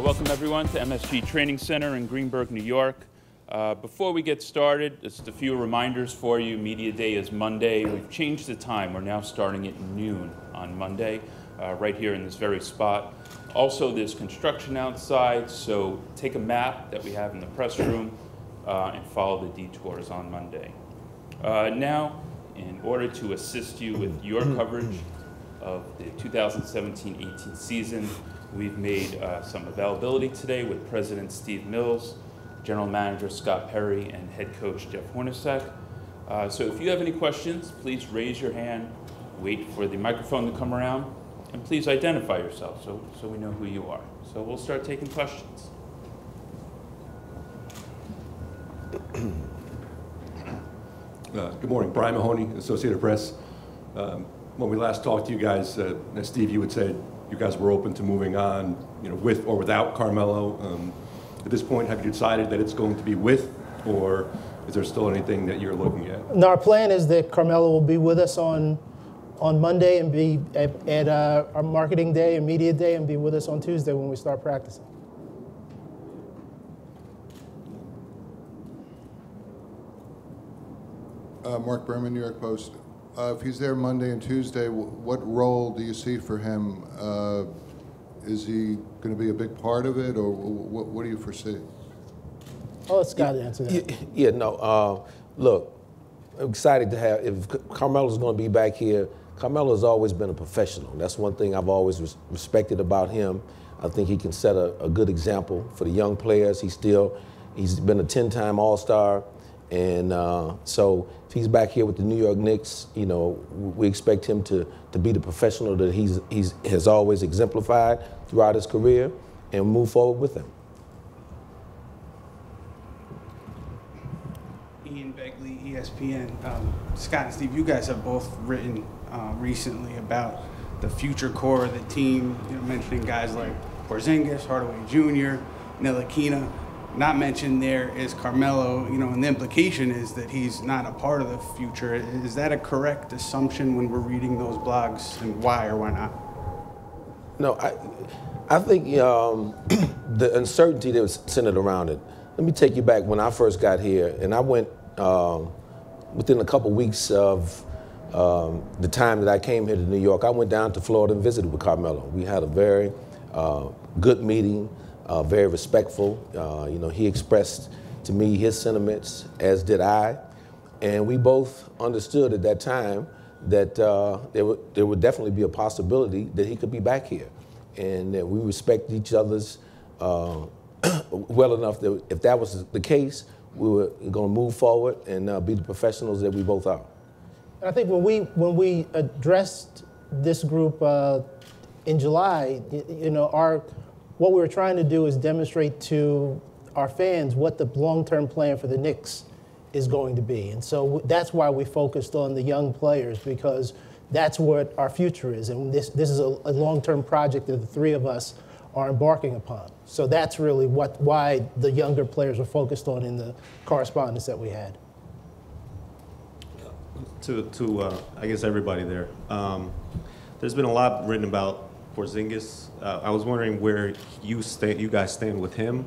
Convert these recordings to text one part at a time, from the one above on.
Welcome everyone to MSG Training Center in Greenburgh, New York. Before we get started, just a few reminders for you. Media Day is Monday. We've changed the time. We're now starting at noon on Monday, right here in this very spot. Also, there's construction outside, so take a map that we have in the press room and follow the detours on Monday. Now, in order to assist you with your coverage of the 2017-18 season, we've made some availability today with President Steve Mills, General Manager Scott Perry, and Head Coach Jeff Hornacek. So if you have any questions, please raise your hand, wait for the microphone to come around, and please identify yourself so we know who you are. So we'll start taking questions. Good morning, Brian Mahoney, Associated Press. When we last talked to you guys, Steve, you had said you guys were open to moving on, with or without Carmelo. At this point, have you decided that it's going to be with, or is there still anything that you're looking at? No, our plan is that Carmelo will be with us on Monday and be at our marketing day and media day and be with us on Tuesday when we start practicing. Mark Berman, New York Post. If he's there Monday and Tuesday, what role do you see for him? Is he going to be a big part of it, or what do you foresee? I'll let Scott answer that. Yeah, no. Look, I'm excited to have, if Carmelo's going to be back here, Carmelo's always been a professional. That's one thing I've always respected about him. I think he can set a good example for the young players. He's been a 10-time All-Star. And so if he's back here with the New York Knicks, we expect him to be the professional that he has always exemplified throughout his career and move forward with him. Ian Begley, ESPN. Scott and Steve, you guys have both written recently about the future core of the team, mentioning guys like Porzingis, Hardaway Jr., Ntilikina. Not mentioned there is Carmelo, and the implication is that he's not a part of the future. Is that a correct assumption when we're reading those blogs, and why or why not? No, I think the uncertainty that was centered around it. Let me take you back when I first got here, and I went within a couple weeks of the time that I came here to New York, I went down to Florida and visited with Carmelo. We had a very good meeting. Very respectful. He expressed to me his sentiments, as did I, and we both understood at that time that there would definitely be a possibility that he could be back here, and that we respect each other's well enough that if that was the case, we were going to move forward and be the professionals that we both are. I think when we addressed this group in July, what we were trying to do is demonstrate to our fans what the long-term plan for the Knicks is going to be. And so that's why we focused on the young players, because that's what our future is. And this is a long-term project that the three of us are embarking upon. So that's really why the younger players were focused on in the correspondence that we had. To I guess everybody there, there's been a lot written about Porzingis. I was wondering where you guys stand with him.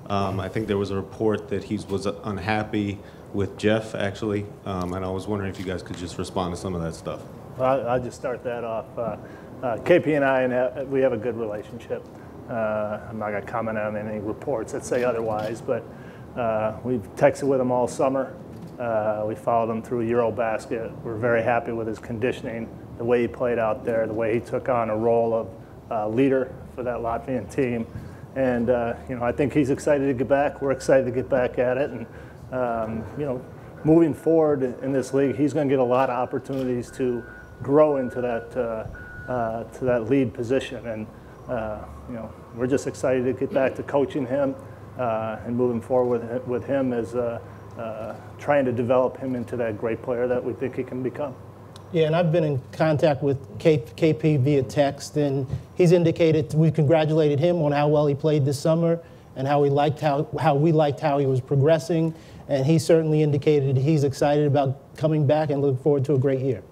I think there was a report that he was unhappy with Jeff, actually, and I was wondering if you guys could just respond to some of that stuff. Well, I'll just start that off. KP and I, we have a good relationship. I'm not going to comment on any reports that say otherwise, but we've texted with him all summer. We followed him through Eurobasket. We're very happy with his conditioning, the way he played out there, the way he took on a role of leader for that Latvian team. And, I think he's excited to get back. We're excited to get back at it. And, moving forward in this league, he's going to get a lot of opportunities to grow into that lead position. And, we're just excited to get back to coaching him and moving forward with him as trying to develop him into that great player that we think he can become. Yeah, and I've been in contact with KP via text, and he's indicated we congratulated him on how well he played this summer and how we liked how he was progressing, and he certainly indicated he's excited about coming back and looking forward to a great year.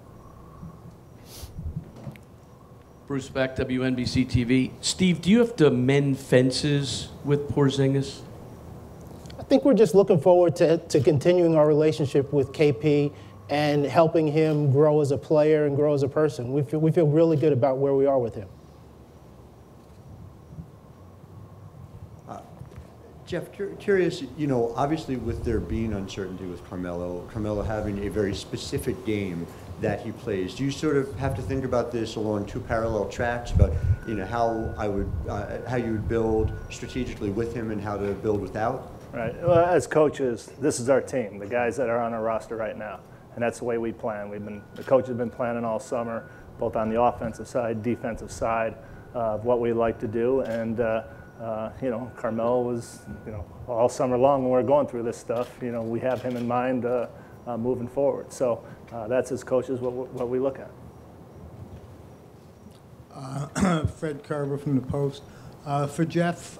Bruce Beck, WNBC TV. Steve, do you have to mend fences with Porzingis? I think we're just looking forward to continuing our relationship with KP and helping him grow as a player and grow as a person. We feel really good about where we are with him. Jeff, curious, you know, obviously with there being uncertainty with Carmelo having a very specific game that he plays, do you sort of have to think about this along two parallel tracks about, you know, how you would build strategically with him and how to build without? Right. Well, as coaches, this is our team, the guys that are on our roster right now, and that's the way we plan. The coaches have been planning all summer, both on the offensive side, defensive side, of what we like to do, and you know, Carmelo was, you know, all summer long when we're going through this stuff, you know, we have him in mind moving forward. So that's as coaches what we look at. Fred Carver from the Post. For Jeff,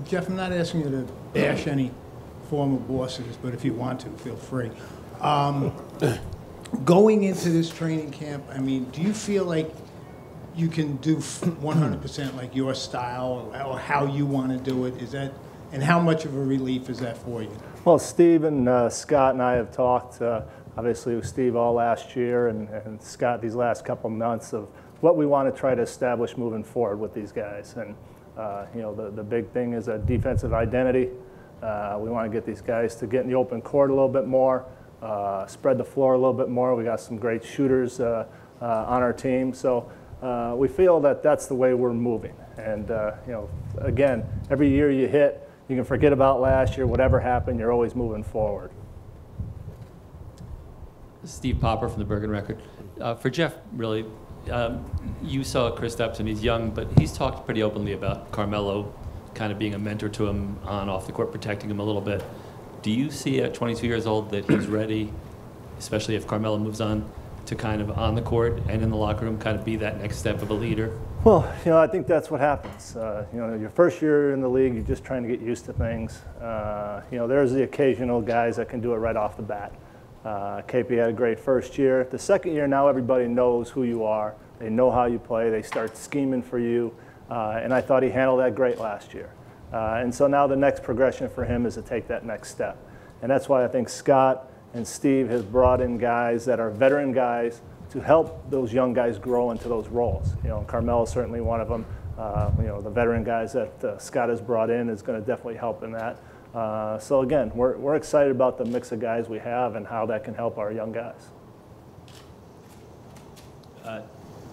Jeff, I'm not asking you to bash any former bosses, but if you want to, feel free. Going into this training camp, I mean, do you feel like you can do 100% like your style or how you want to do it? Is that, and how much of a relief is that for you? Well, Steve and Scott and I have talked, obviously with Steve all last year and Scott these last couple months of what we want to try to establish moving forward with these guys. And you know, the big thing is a defensive identity. We want to get these guys to get in the open court a little bit more, spread the floor a little bit more. We got some great shooters on our team. So we feel that that's the way we're moving. And you know, again, every year you hit, you can forget about last year, whatever happened, you're always moving forward. Steve Popper from the Bergen Record. For Jeff, really, you saw Kristaps and he's young, but he's talked pretty openly about Carmelo kind of being a mentor to him on and off the court, protecting him a little bit. Do you see at 22 years old that he's ready, especially if Carmelo moves on, to kind of on the court and in the locker room kind of be that next step of a leader? Well, you know, I think that's what happens. You know, your first year in the league, you're just trying to get used to things. You know, there's the occasional guys that can do it right off the bat. KP had a great first year. The second year, now everybody knows who you are. They know how you play. They start scheming for you. And I thought he handled that great last year. And so now the next progression for him is to take that next step. And that's why I think Scott and Steve has brought in guys that are veteran guys to help those young guys grow into those roles. You know, Carmelo's certainly one of them. You know, the veteran guys that Scott has brought in is going to definitely help in that. So again, we're excited about the mix of guys we have and how that can help our young guys.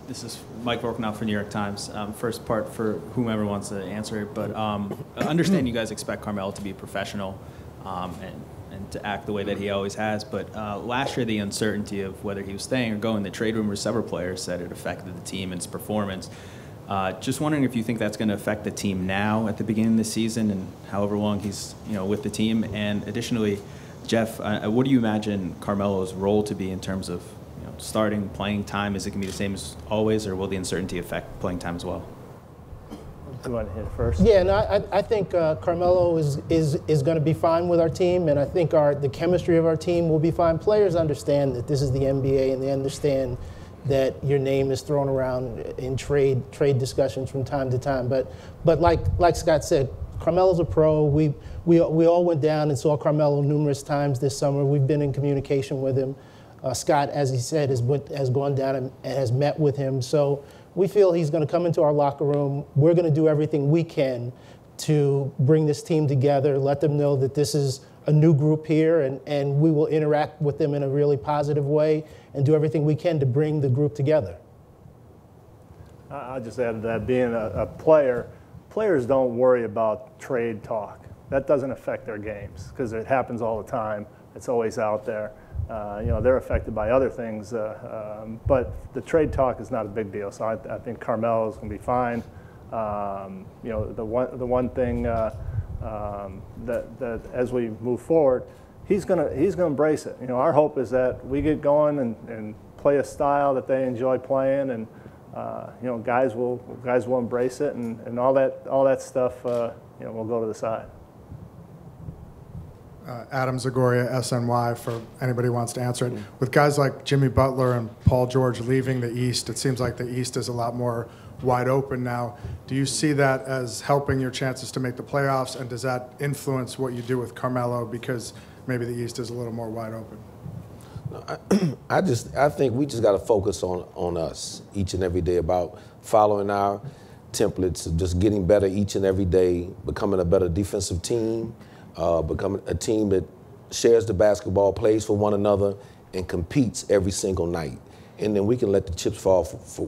This is Mike Vorknow for New York Times. First part for whomever wants to answer it, but understand you guys expect Carmelo to be professional and to act the way that he always has. But last year, the uncertainty of whether he was staying or going, the trade rumors, several players said it affected the team and its performance. Just wondering if you think that's going to affect the team now at the beginning of the season and however long he's with the team. And additionally, Jeff, what do you imagine Carmelo's role to be in terms of starting, playing time? Is it going to be the same as always, or will the uncertainty affect playing time as well? Do you want to hit it first? Yeah, no, I think Carmelo is going to be fine with our team, and I think the chemistry of our team will be fine. Players understand that this is the NBA, and they understand that your name is thrown around in trade discussions from time to time. But like Scott said, Carmelo's a pro. We all went down and saw Carmelo numerous times this summer. We've been in communication with him. Scott, as he said, has gone down and has met with him. So we feel he's going to come into our locker room. We're going to do everything we can to bring this team together, let them know that this is a new group here, and we will interact with them in a really positive way and do everything we can to bring the group together. I'll just add that being a player, players don't worry about trade talk. That doesn't affect their games because it happens all the time. It's always out there. They're affected by other things, but the trade talk is not a big deal. So I think Carmelo's going to be fine. The one thing that as we move forward, he's going to embrace it. Our hope is that we get going and play a style that they enjoy playing, and guys will embrace it, and all that stuff will go to the side. Adam Zagoria, SNY, for anybody who wants to answer it. With guys like Jimmy Butler and Paul George leaving the East, it seems like the East is a lot more wide open now. Do you see that as helping your chances to make the playoffs, and does that influence what you do with Carmelo because maybe the East is a little more wide open? I think we just got to focus on us each and every day, about following our templates, just getting better each and every day, becoming a better defensive team, becoming a team that shares the basketball, plays for one another, and competes every single night. And then we can let the chips fall for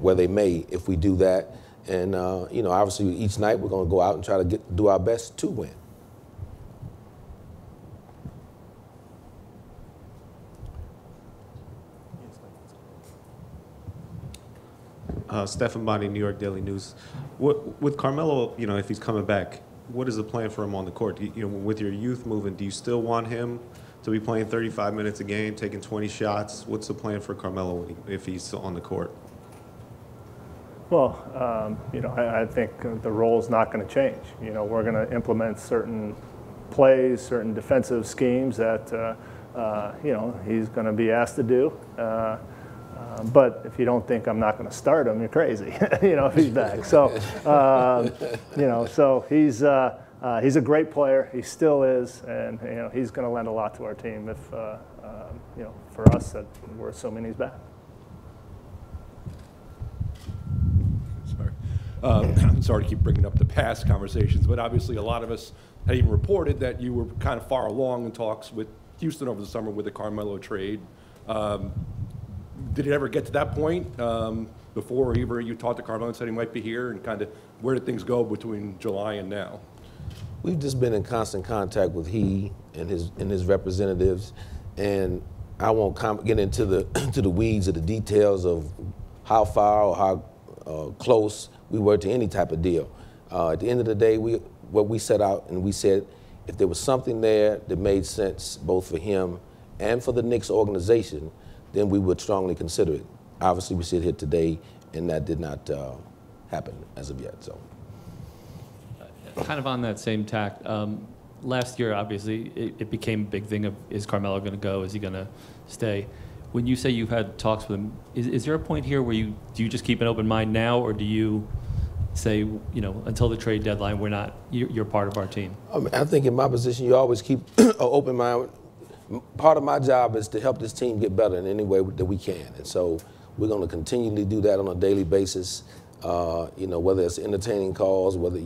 where they may if we do that. And obviously each night we're going to go out and try to do our best to win. Stephan Bonnie, New York Daily News. With Carmelo, if he's coming back, what is the plan for him on the court? With your youth movement, do you still want him to be playing 35 minutes a game, taking 20 shots? What's the plan for Carmelo if he's on the court? Well, I think the role's not going to change. We're going to implement certain plays, certain defensive schemes that, he's going to be asked to do. But if you don't think I'm not going to start him, you're crazy, if he's back. So, so he's a great player. He still is, and he's going to lend a lot to our team if, for us, that we're assuming he's back. I'm sorry to keep bringing up the past conversations, but obviously a lot of us had even reported that you were kind of far along in talks with Houston over the summer with the Carmelo trade. Did it ever get to that point before either you talked to Carmelo and said he might be here, and kind of where did things go between July and now? We've just been in constant contact with he and his representatives, and I won't get into the weeds of the details of how far or how close we were to any type of deal. At the end of the day, what we set out and we said, if there was something there that made sense both for him and for the Knicks organization, then we would strongly consider it. Obviously, we sit here today, and that did not happen as of yet. So, kind of on that same tack, last year, obviously, it became a big thing of, is Carmelo going to go? Is he going to stay? When you say you've had talks with him, is there a point here where do you just keep an open mind now, or do you say, until the trade deadline, you're part of our team? I think in my position, you always keep an open mind. Part of my job is to help this team get better in any way that we can. And so we're going to continually do that on a daily basis, whether it's entertaining calls, whether,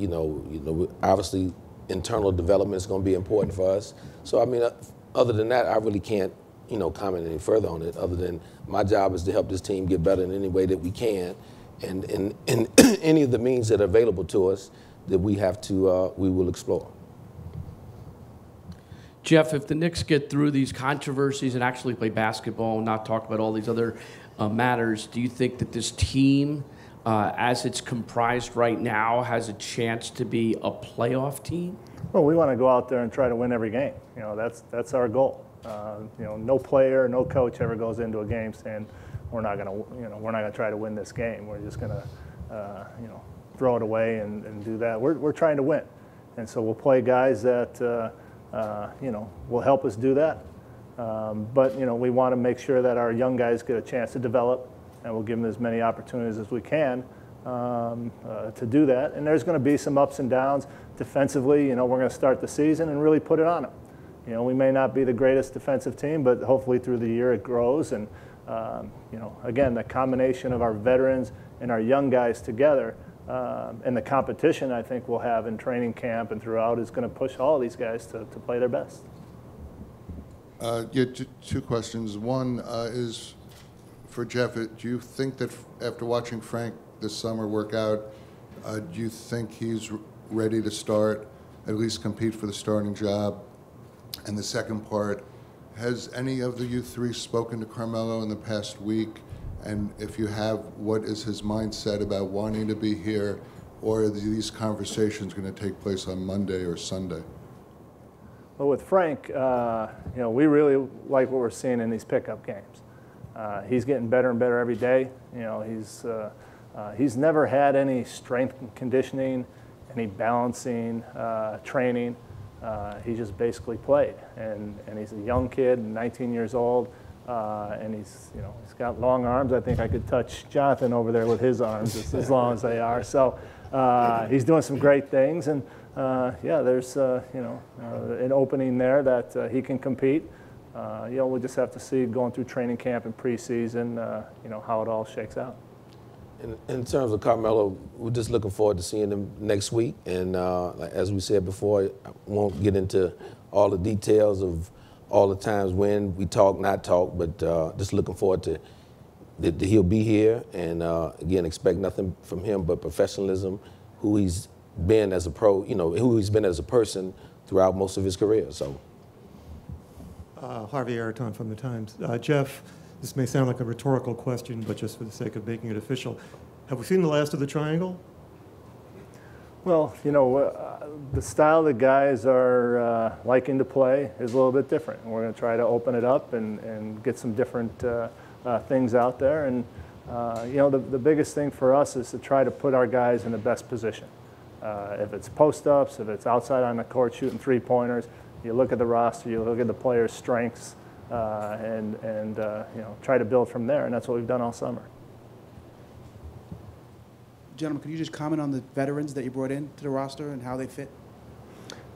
obviously internal development is going to be important for us. So, other than that, I really can't, comment any further on it, other than my job is to help this team get better in any way that we can. And in any of the means that are available to us that we have to, we will explore. Jeff, if the Knicks get through these controversies and actually play basketball and not talk about all these other matters, do you think that this team, as it's comprised right now, has a chance to be a playoff team? Well, we want to go out there and try to win every game. That's our goal. No player, no coach ever goes into a game saying we're not going to try to win this game. We're just going to throw it away and do that. We're trying to win, and so we'll play guys that. Will help us do that. But, we want to make sure that our young guys get a chance to develop, and we'll give them as many opportunities as we can to do that. And there's going to be some ups and downs defensively. We're going to start the season and really put it on them. We may not be the greatest defensive team, but hopefully through the year it grows. And, again, the combination of our veterans and our young guys together and the competition I think we'll have in training camp and throughout is going to push all of these guys to play their best. Two questions. One is for Jeff. Do you think that after watching Frank this summer work out, do you think he's ready to start, at least compete for the starting job? And the second part, has any of the you three spoken to Carmelo in the past week? And if you have, what is his mindset about wanting to be here, or are these conversations going to take place on Monday or Sunday? Well, with Frank, we really like what we're seeing in these pickup games. He's getting better and better every day. He's never had any strength and conditioning, any balancing training. He just basically played, and he's a young kid, 19 years old. And he's got long arms. I think I could touch Jonathan over there with his arms as long as they are. So he's doing some great things, and yeah, there's an opening there that he can compete. We'll just have to see going through training camp and preseason, how it all shakes out. In terms of Carmelo, we're just looking forward to seeing him next week. And as we said before, I won't get into all the details of all the times when we talk, not talk, but just looking forward to that he'll be here. And again, expect nothing from him but professionalism, who he's been as a pro, who he's been as a person throughout most of his career. So. Harvey Araton from the Times. Jeff, this may sound like a rhetorical question, but just for the sake of making it official, have we seen the last of the triangle? Well, the style the guys are liking to play is a little bit different. And we're going to try to open it up and get some different things out there. And, the biggest thing for us is to try to put our guys in the best position. If it's post-ups, if it's outside on the court shooting three-pointers, you look at the roster, you look at the players' strengths, and try to build from there. And that's what we've done all summer. Gentlemen, could you just comment on the veterans that you brought in to the roster and how they fit?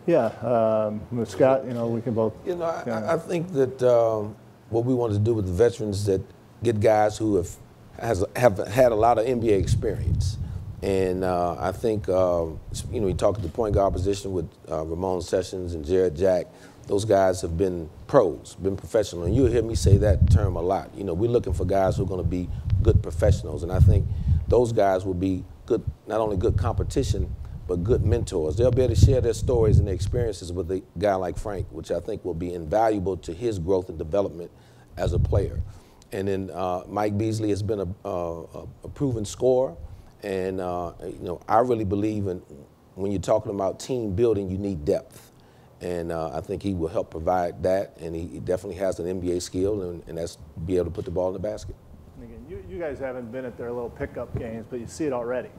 Yeah, with Scott, we can both. I think that what we want to do with the veterans is that get guys who have had a lot of NBA experience. And I think, you talk at the point guard position with Ramon Sessions and Jared Jack. Those guys have been pros, been professional. And you'll hear me say that term a lot. We're looking for guys who are going to be good professionals. And I think those guys will be good, not only good competition, but good mentors. They'll be able to share their stories and their experiences with a guy like Frank, which I think will be invaluable to his growth and development as a player. And then Mike Beasley has been a proven scorer. And, I really believe when you're talking about team building, you need depth. And I think he will help provide that. And he definitely has an NBA skill, and that's be able to put the ball in the basket. And again, you guys haven't been at their little pickup games, but you see it already.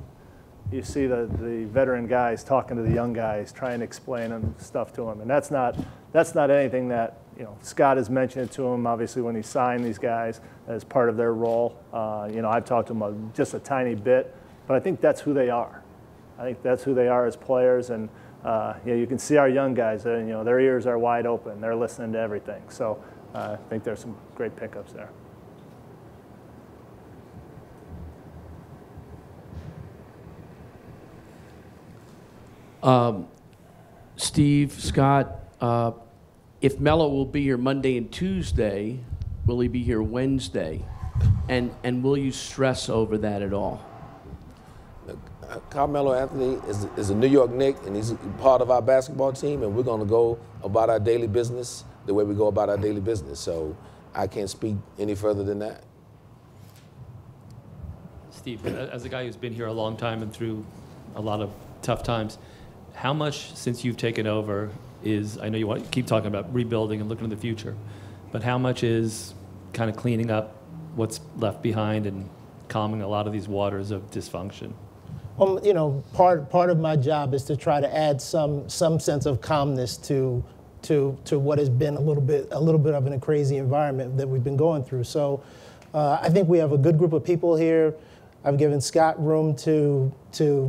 You see the veteran guys talking to the young guys, trying to explain stuff to them. And that's not anything that, Scott has mentioned it to him, obviously, when he signed these guys as part of their role. I've talked to them just a tiny bit. But I think that's who they are. I think that's who they are as players. And you can see our young guys, their ears are wide open. They're listening to everything. So I think there's some great pickups there. Steve, Scott, if Melo will be here Monday and Tuesday, will he be here Wednesday? And will you stress over that at all? Carmelo Anthony is a New York Knick, and he's part of our basketball team, and we're going to go about our daily business the way we go about our daily business. So I can't speak any further than that. Steve, as a guy who's been here a long time and through a lot of tough times, how much since you've taken over I know you want to keep talking about rebuilding and looking to the future, but how much is kind of cleaning up what's left behind and calming a lot of these waters of dysfunction? Part of my job is to try to add some sense of calmness to what has been a little bit of a crazy environment that we've been going through. So I think we have a good group of people here. I've given Scott room to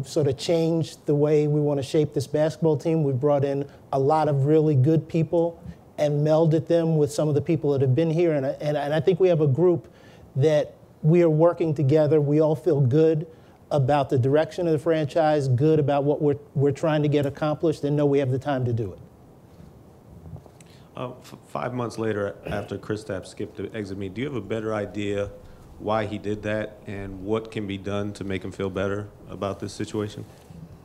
sort of change the way we want to shape this basketball team. We've brought in a lot of really good people and melded them with some of the people that have been here. And I think we have a group that we are working together. We all feel good about the direction of the franchise, good about what we're trying to get accomplished, and know we have the time to do it. 5 months later, after Kristaps skipped the exit meet, do you have a better idea why he did that and what can be done to make him feel better about this situation?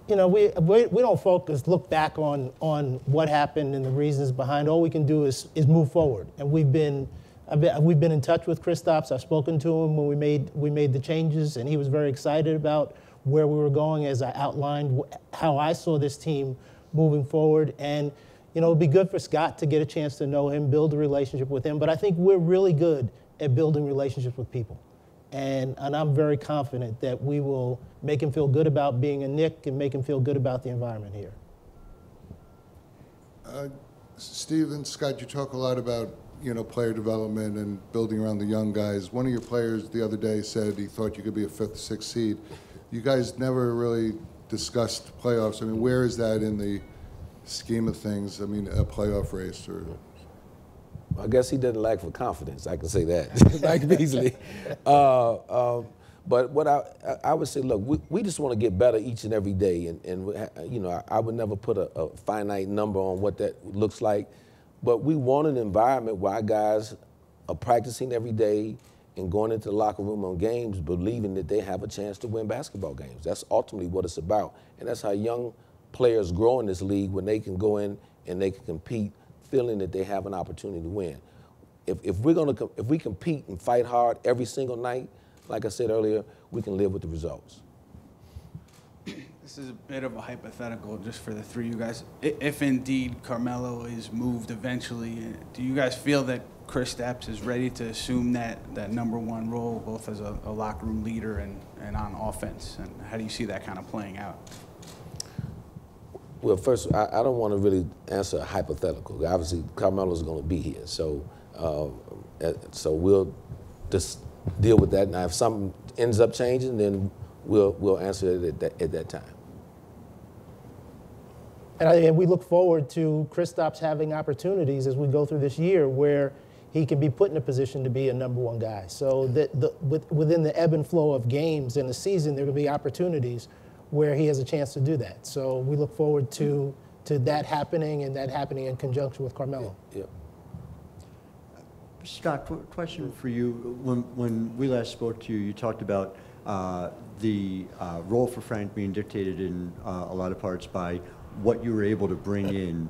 We don't look back on what happened and the reasons behind. All we can do is move forward. And we've been in touch with Kristaps. I've spoken to him when we made the changes, and he was very excited about where we were going as I outlined how I saw this team moving forward. And it'd be good for Scott to get a chance to know him, build a relationship with him. But I think we're really good at building relationships with people. And I'm very confident that we will make him feel good about being a Knick and make him feel good about the environment here. Steve and Scott, you talk a lot about player development and building around the young guys. One of your players the other day said he thought you could be a 5th, 6th seed. You guys never really discussed playoffs. I mean, where is that in the scheme of things? I mean, a playoff race or? I guess he doesn't lack for confidence. I can say that, Mike Beasley. But what I would say, look, we just want to get better each and every day, and I would never put a finite number on what that looks like, but we want an environment where our guys are practicing every day and going into the locker room on games, believing that they have a chance to win basketball games. That's ultimately what it's about, and that's how young players grow in this league, when they can go in and they can compete, feeling that they have an opportunity to win. If we compete and fight hard every single night, like I said earlier, we can live with the results. This is a bit of a hypothetical just for the three of you guys. If indeed Carmelo is moved eventually, do you guys feel that Kristaps is ready to assume that #1 role, both as a locker room leader and on offense? And how do you see that kind of playing out? Well, first, I don't want to really answer a hypothetical. Obviously, Carmelo's going to be here, so we'll just deal with that. Now, if something ends up changing, then we'll answer it at that time. And we look forward to Kristaps having opportunities as we go through this year where he can be put in a position to be a #1 guy. So within the ebb and flow of games in the season, there will be opportunities where he has a chance to do that. So we look forward to that happening, and that happening in conjunction with Carmelo. Yeah. Scott, question for you. When we last spoke to you, you talked about the role for Frank being dictated in a lot of parts by what you were able to bring in.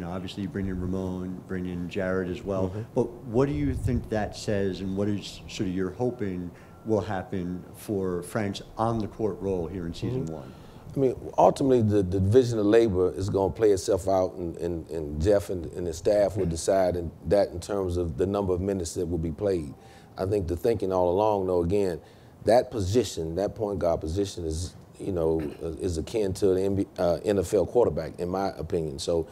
Obviously you bring in Ramon, bring in Jared as well. Mm-hmm. But what do you think that says, and what is sort of you're hoping will happen for Frank's on-the-court role here in Season 1? I mean, ultimately, the division of labor is going to play itself out, and Jeff and his staff will decide in terms of the number of minutes that will be played. I think the thinking all along, though, again, that position, that point guard position is akin to the NFL quarterback, in my opinion. So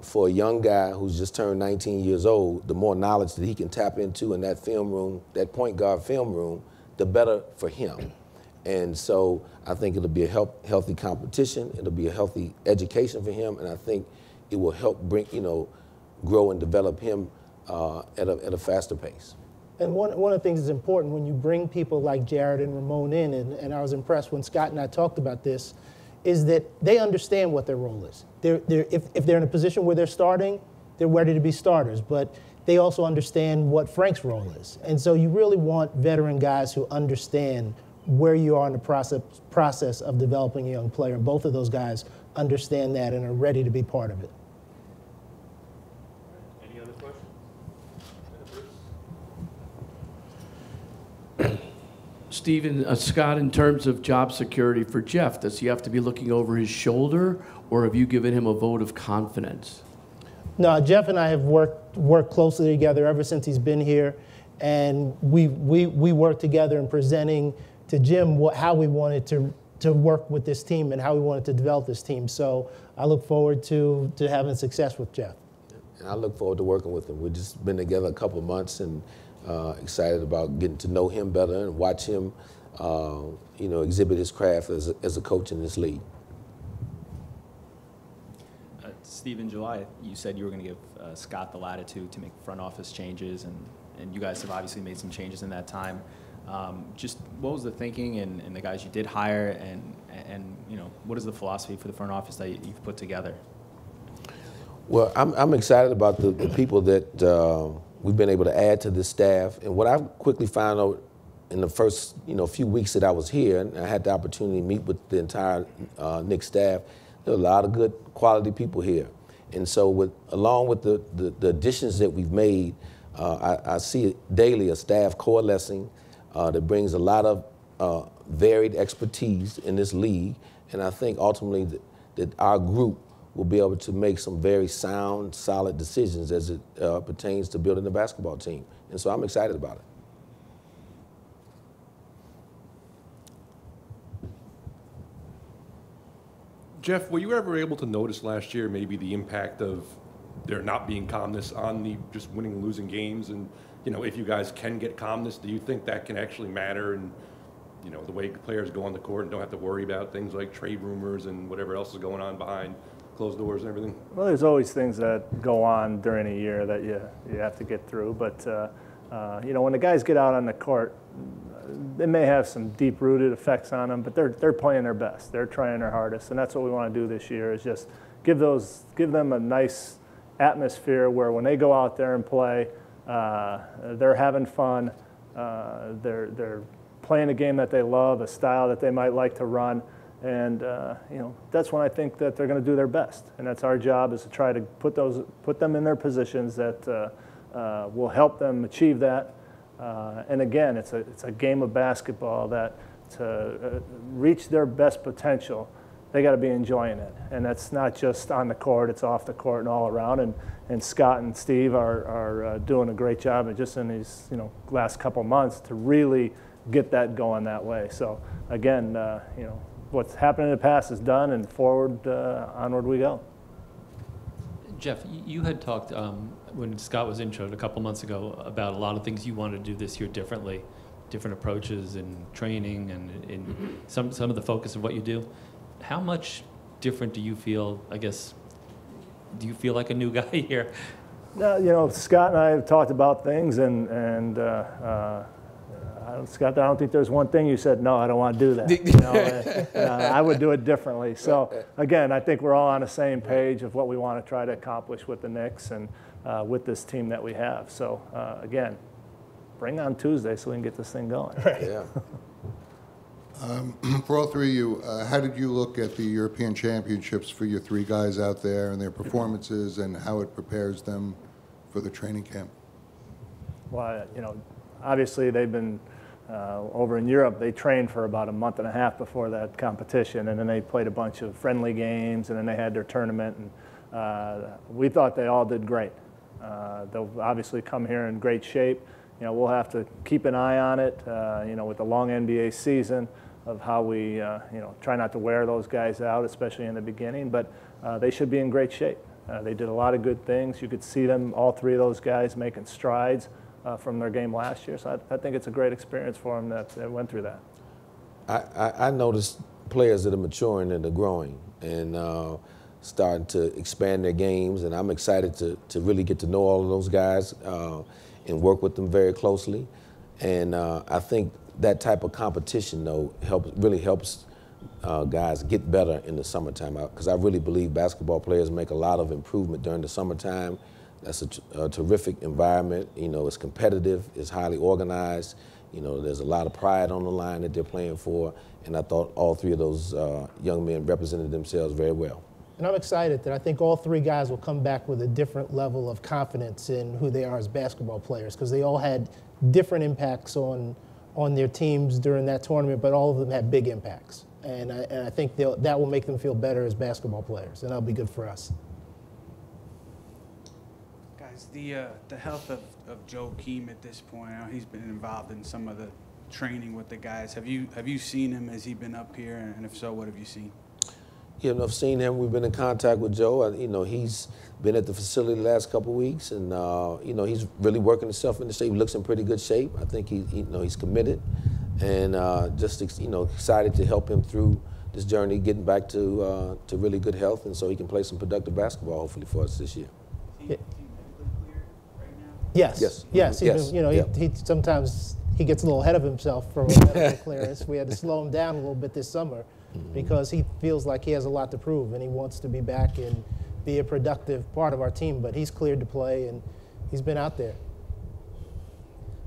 for a young guy who's just turned 19 years old, the more knowledge that he can tap into in that film room, that point guard film room, the better for him. And so I think it'll be a healthy competition. It'll be a healthy education for him, and I think it will help bring, grow and develop him at a faster pace. And one of the things that's important when you bring people like Jared and Ramon in, and I was impressed when Scott and I talked about this, is that they understand what their role is. If they're in a position where they're starting, they're ready to be starters, but they also understand what Frank's role is. And so you really want veteran guys who understand where you are in the process of developing a young player. Both of those guys understand that and are ready to be part of it. Any other questions? Stephen, Scott, in terms of job security for Jeff, does he have to be looking over his shoulder, or have you given him a vote of confidence? No, Jeff and I have worked closely together ever since he's been here, and we worked together in presenting to Jim how we wanted to work with this team and how we wanted to develop this team. So I look forward to having success with Jeff. And I look forward to working with him. We've just been together a couple of months, and excited about getting to know him better and watch him, exhibit his craft as a coach in this league. Steve, in July, you said you were going to give Scott the latitude to make front office changes, and you guys have obviously made some changes in that time. Just what was the thinking and the guys you did hire, and what is the philosophy for the front office that you've put together? Well, I'm excited about the people that we've been able to add to this staff. And what I quickly found out in the first few weeks that I was here, and I had the opportunity to meet with the entire Knicks staff, there are a lot of good quality people here. And so along with the additions that we've made, I see daily a staff coalescing that brings a lot of varied expertise in this league. And I think ultimately that our group will be able to make some very sound, solid decisions as it pertains to building a basketball team. And so I'm excited about it. Jeff, were you ever able to notice last year maybe the impact of there not being calmness on the just winning and losing games, and if you guys can get calmness, do you think that can actually matter and the way players go on the court and don't have to worry about things like trade rumors and whatever else is going on behind closed doors and everything? Well, there's always things that go on during a year that you have to get through. But, when the guys get out on the court, they may have some deep-rooted effects on them, but they're playing their best. They're trying their hardest, and that's what we want to do this year is just give them a nice atmosphere where when they go out there and play, they're having fun. They're playing a game that they love, a style that they might like to run, and that's when I think that they're going to do their best. And that's our job, is to try to put them in their positions that will help them achieve that. And again, it's a game of basketball that to reach their best potential, they got to be enjoying it. And that's not just on the court; it's off the court and all around. And Scott and Steve are doing a great job, and just in these last couple months to really get that going that way. So again, what's happened in the past is done, and forward, onward we go. Jeff, you had talked when Scott was introed a couple months ago about a lot of things you wanted to do this year differently, different approaches in training and in some of the focus of what you do. How much different do you feel, I guess, do you feel like a new guy here? Scott and I have talked about things, and Scott, I don't think there's one thing you said, no, I don't want to do that. I would do it differently. So, again, I think we're all on the same page of what we want to try to accomplish with the Knicks and with this team that we have. So, again, bring on Tuesday so we can get this thing going. Yeah. For all three of you, how did you look at the European Championships for your three guys out there and their performances and how it prepares them for the training camp? Well, obviously they've been over in Europe. They trained for about a month and a half before that competition, and then they played a bunch of friendly games, and then they had their tournament. And we thought they all did great. They'll obviously come here in great shape. We'll have to keep an eye on it. With the long NBA season, of how we try not to wear those guys out, especially in the beginning. But they should be in great shape. They did a lot of good things. You could see them, all three of those guys, making strides from their game last year. So I think it's a great experience for them that went through that. I noticed players that are maturing and they're growing and starting to expand their games, and I'm excited to really get to know all of those guys and work with them very closely. And I think that type of competition, though, really helps guys get better in the summertime, because I really believe basketball players make a lot of improvement during the summertime. That's a terrific environment. It's competitive, it's highly organized. There's a lot of pride on the line that they're playing for, and I thought all three of those young men represented themselves very well. And I'm excited that I think all three guys will come back with a different level of confidence in who they are as basketball players, because they all had different impacts on their teams during that tournament, but all of them had big impacts. And I think that will make them feel better as basketball players, and that'll be good for us. Guys, the health of Joakim at this point, he's been involved in some of the training with the guys. Have you seen him? Has he been up here? And if so, what have you seen? Yeah, I've seen him. We've been in contact with Joe. He's been at the facility the last couple of weeks, and he's really working himself into shape. He looks in pretty good shape. I think he's committed, and just excited to help him through this journey, getting back to really good health, and so he can play some productive basketball hopefully for us this year. Yeah. Yes. He sometimes he gets a little ahead of himself from a medical clearance. We had to slow him down a little bit this summer because he feels like he has a lot to prove and he wants to be back and be a productive part of our team. But he's cleared to play and he's been out there.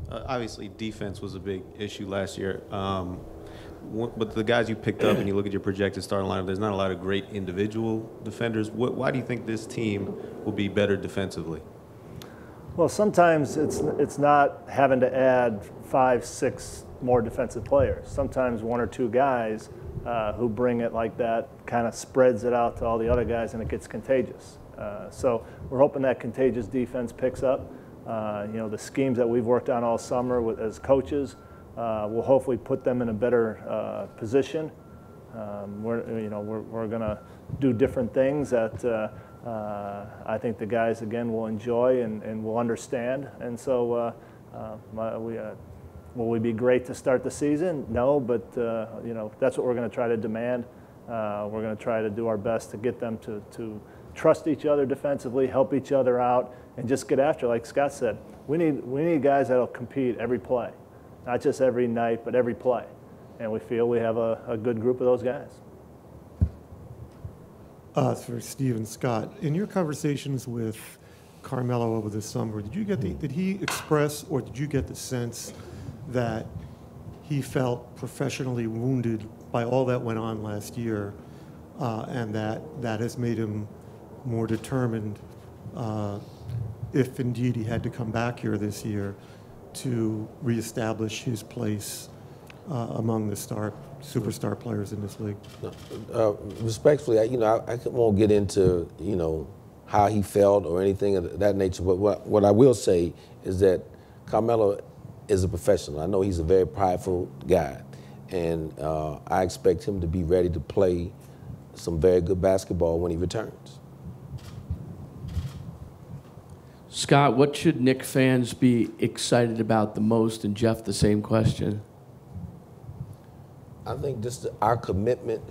Obviously, defense was a big issue last year. But the guys you picked up and you look at your projected starting lineup, there's not a lot of great individual defenders. Why do you think this team will be better defensively? Well, sometimes it's not having to add 5, 6 more defensive players. Sometimes 1 or 2 guys who bring it like that kind of spreads it out to all the other guys and it gets contagious. So we're hoping that contagious defense picks up. The schemes that we've worked on all summer as coaches will hopefully put them in a better position. We're going to do different things that I think the guys, again, will enjoy and will understand. And so will we be great to start the season? No, but you know, that's what we're going to try to demand. We're going to try to do our best to get them to trust each other defensively, help each other out, and just get after it. Like Scott said, we need guys that'll compete every play, not just every night, but every play. And we feel we have a good group of those guys. For Steve and Scott, in your conversations with Carmelo over the summer, did he express or did you get the sense that he felt professionally wounded by all that went on last year, and that has made him more determined, if indeed he had to come back here this year, to reestablish his place among the superstar players in this league? Respectfully, I won't get into, how he felt or anything of that nature, but what I will say is that Carmelo is a professional. I know he's a very prideful guy, and I expect him to be ready to play some very good basketball when he returns. Scott, what should Knick fans be excited about the most? And Jeff, the same question. I think just our commitment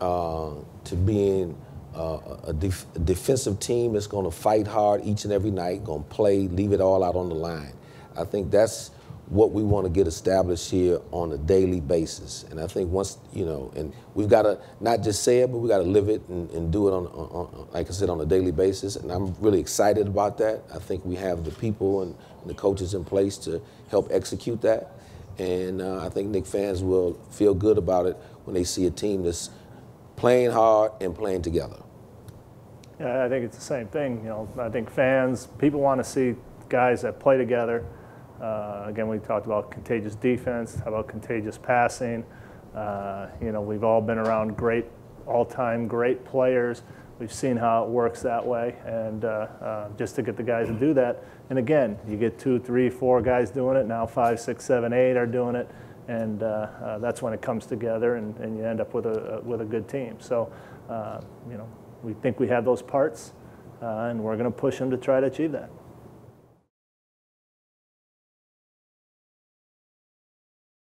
to being a defensive team that's going to fight hard each and every night, going to play, leave it all out on the line. I think that's what we want to get established here on a daily basis. And I think once, and we've got to not just say it, but we got to live it and do it on, like I said, on a daily basis. And I'm really excited about that. I think we have the people and the coaches in place to help execute that. And I think Knick fans will feel good about it when they see a team that's playing hard and playing together. Yeah, I think it's the same thing. I think fans, people want to see guys that play together. Again, we talked about contagious defense, how about contagious passing. We've all been around great, all-time great players. We've seen how it works that way, and just to get the guys to do that. And again, you get 2, 3, 4 guys doing it. Now 5, 6, 7, 8 are doing it, and that's when it comes together, and you end up with a good team. So, we think we have those parts, and we're going to push them to try to achieve that.